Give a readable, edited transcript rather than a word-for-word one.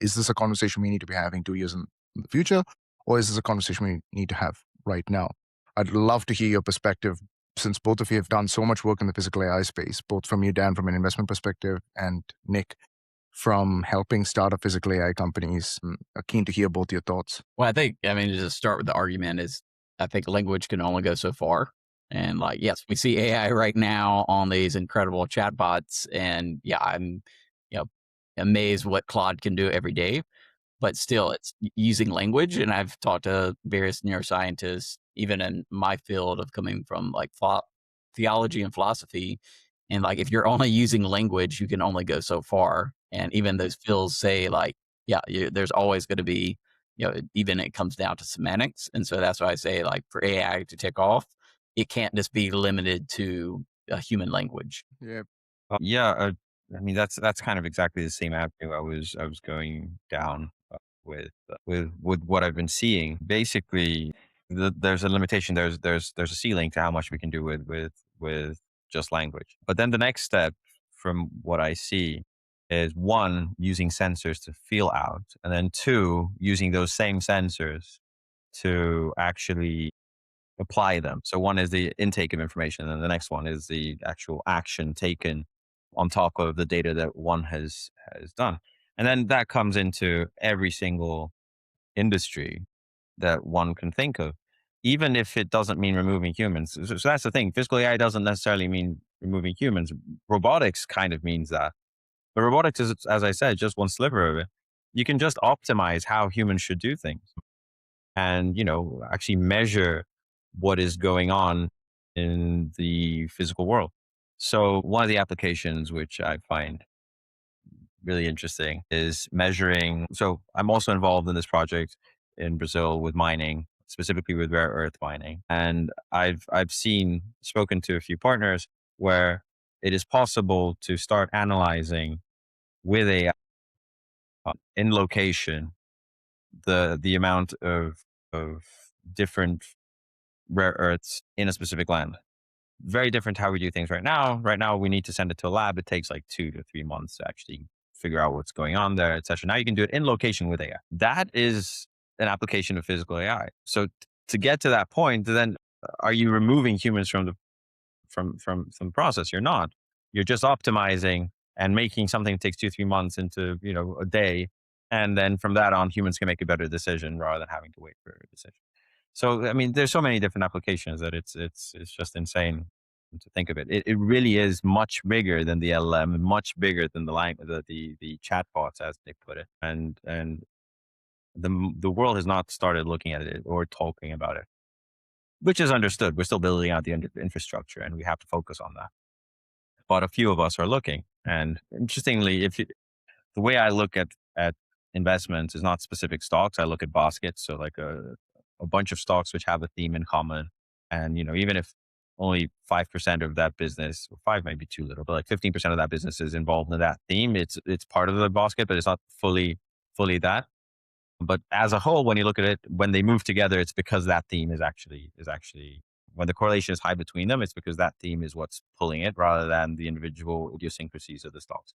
is this a conversation we need to be having 2 years in the future, or is this a conversation we need to have right now? I'd love to hear your perspective, since both of you have done so much work in the physical AI space, both from you, Dan, from an investment perspective, and Nick, from helping start up physical AI companies. Keen to hear both your thoughts. Well, I mean, to just start with the argument is I think language can only go so far. And like, yes, we see AI right now on these incredible chatbots. And yeah, I'm, you know, amazed what Claude can do every day. But still, it's using language. And I've talked to various neuroscientists, even in my field of coming from like theology and philosophy. And like, if you're only using language, you can only go so far. And even those fields say like, yeah, there's always going to be, even it comes down to semantics. And so that's why I say like for AI to take off, it can't just be limited to a human language. Yeah. Yeah, I mean that's kind of exactly the same avenue I was going down with what I've been seeing. Basically, there's a limitation. There's a ceiling to how much we can do with just language. But then the next step, from what I see, is one, using sensors to feel out, and then two, using those same sensors to actually apply them. So one is the intake of information, and the next one is the actual action taken on top of the data that one has done. And then that comes into every single industry that one can think of, even if it doesn't mean removing humans. So that's the thing. Physical AI doesn't necessarily mean removing humans. Robotics kind of means that. But robotics is, as I said, just one sliver of it. You can just optimize how humans should do things and, actually measure what is going on in the physical world. So one of the applications which I find really interesting is measuring. So I'm also involved in this project in Brazil with mining, specifically with rare earth mining. And I've spoken to a few partners where it is possible to start analyzing with AI in location the amount of different rare earths in a specific land. Very different to how we do things right now. Right now, we need to send it to a lab. It takes like 2 to 3 months to actually figure out what's going on there, etc. Now you can do it in location with AI. That is an application of physical AI. So to get to that point, then are you removing humans from the process? You're not. You're just optimizing and making something that takes 2 to 3 months into a day, and then from that on, humans can make a better decision rather than having to wait for a decision. So I mean, there's so many different applications that it's just insane to think of it. It really is much bigger than the LLM, much bigger than the language, the chatbots as they put it, and the world has not started looking at it or talking about it, which is understood. We're still building out the infrastructure, and we have to focus on that. But a few of us are looking, and interestingly, the way I look at investments is not specific stocks. I look at baskets, so like a bunch of stocks which have a theme in common. And even if only 5% of that business, or five might be too little, but like 15% of that business is involved in that theme, it's part of the basket, but it's not fully that. But as a whole, when you look at it, when they move together, it's because that theme is actually when the correlation is high between them, it's because that theme is what's pulling it rather than the individual idiosyncrasies of the stocks.